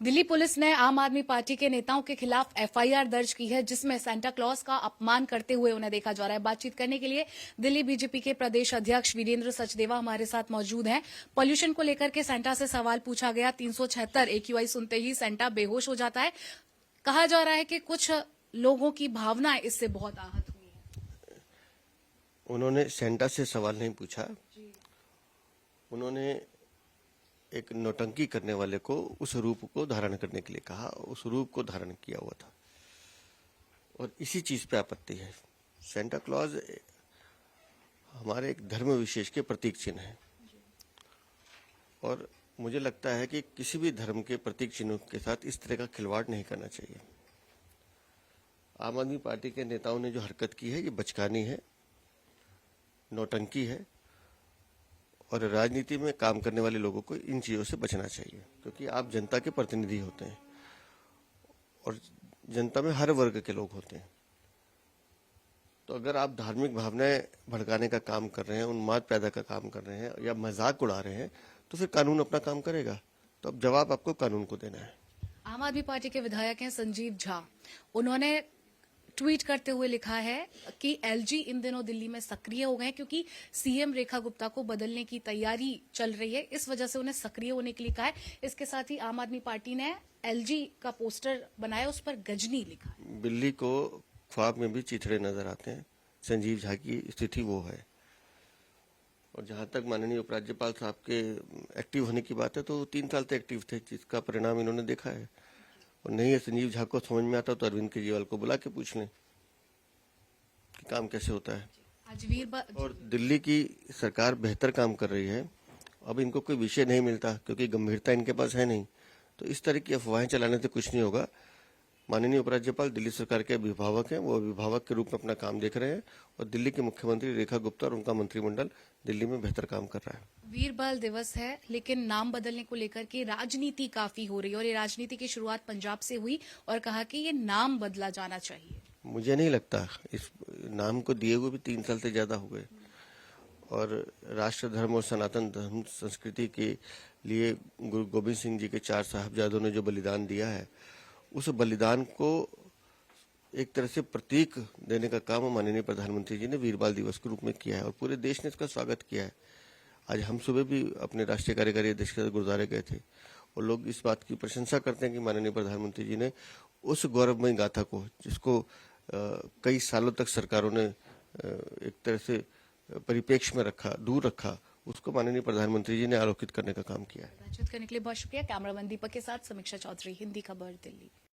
Delhi police ने आम आदमी पार्टी के नेताओं के खिलाफ एफआईआर दर्ज की है, जिसमें सेंटा क्लॉज का अपमान करते हुए उन्हें देखा जा रहा है। बातचीत करने के लिए दिल्ली बीजेपी के प्रदेश अध्यक्ष वीरेंद्र सचदेवा हमारे साथ मौजूद हैं। पॉल्यूशन को लेकर के सेंटा से सवाल पूछा गया। 376 AQI सुनते ही सेंटा बेहोश हो जाता है। कहा जा रहा है कि कुछ लोगों की भावनाएं इससे बहुत आहत हुई हैं। उन्होंने सेंटा से सवाल नहीं पूछा, उन्होंने एक नौटंकी करने वाले को उस रूप को धारण करने के लिए कहा, उस रूप को धारण किया हुआ था और इसी चीज पे आपत्ति है। सेंटा क्लॉज हमारे एक धर्म विशेष के प्रतीक चिन्ह है और मुझे लगता है कि किसी भी धर्म के प्रतीक चिन्हों के साथ इस तरह का खिलवाड़ नहीं करना चाहिए। आम आदमी पार्टी के नेताओं ने जो हरकत की है ये बचकानी है, नौटंकी है और राजनीति में काम करने वाले लोगों को इन चीजों से बचना चाहिए, क्योंकि आप जनता के प्रतिनिधि होते हैं और जनता में हर वर्ग के लोग होते हैं। तो अगर आप धार्मिक भावनाएं भड़काने का काम कर रहे हैं, उन्माद पैदा का काम कर रहे हैं या मजाक उड़ा रहे हैं, तो फिर कानून अपना काम करेगा। तो अब जवाब आपको कानून को देना है। आम आदमी पार्टी के विधायक हैं संजीव झा, उन्होंने ट्वीट करते हुए लिखा है कि एलजी इन दिनों दिल्ली में सक्रिय हो गए हैं, क्योंकि सीएम रेखा गुप्ता को बदलने की तैयारी चल रही है, इस वजह से उन्हें सक्रिय होने के लिए कहा है। इसके साथ ही आम आदमी पार्टी ने एलजी का पोस्टर बनाया, उस पर गजनी लिखा है। बिल्ली को ख्वाब में भी चिथड़े नजर आते हैं, संजीव झा की स्थिति वो है। और जहां तक माननीय उपराज्यपाल साहब के एक्टिव होने की बात है, तो 3 साल तक एक्टिव थे, जिसका परिणाम इन्होंने देखा है। और नहीं है संजीव झा को समझ में आता तो अरविंद केजरीवाल को बुला के पूछ लें कि काम कैसे होता है। और दिल्ली की सरकार बेहतर काम कर रही है। अब इनको कोई विषय नहीं मिलता क्योंकि गंभीरता इनके पास है नहीं, तो इस तरह की अफवाहें चलाने से कुछ नहीं होगा। माननीय उपराज्यपाल दिल्ली सरकार के अभिभावक हैं, वो अभिभावक के रूप में अपना काम देख रहे हैं और दिल्ली के मुख्यमंत्री रेखा गुप्ता और उनका मंत्रिमंडल दिल्ली में बेहतर काम कर रहा है। वीर बाल दिवस है, लेकिन नाम बदलने को लेकर के राजनीति काफी हो रही है और ये राजनीति की शुरुआत पंजाब से हुई और कहा कि ये नाम बदला जाना चाहिए। मुझे नहीं लगता, इस नाम को दिए हुए भी 3 साल से ज्यादा हो गए और राष्ट्र धर्म और सनातन धर्म संस्कृति के लिए गुरु गोविंद सिंह जी के 4 साहबजादों ने जो बलिदान दिया है, उस बलिदान को एक तरह से प्रतीक देने का काम माननीय प्रधानमंत्री जी ने वीर बाल दिवस के रूप में किया है और पूरे देश ने इसका स्वागत किया है। आज हम सुबह भी अपने राष्ट्रीय कार्यकारी अध्यक्ष के साथ गुरुद्वारे गए थे और लोग इस बात की प्रशंसा करते हैं कि माननीय प्रधानमंत्री जी ने उस गौरवमयी गाथा को, जिसको कई सालों तक सरकारों ने एक तरह से परिप्रेक्ष्य में रखा, दूर रखा, उसको माननीय प्रधानमंत्री जी ने आलोकित करने का काम किया है। बातचीत करने के लिए बहुत शुक्रिया। कैमरामैन दीपक के साथ समीक्षा चौधरी, हिंदी खबर, दिल्ली।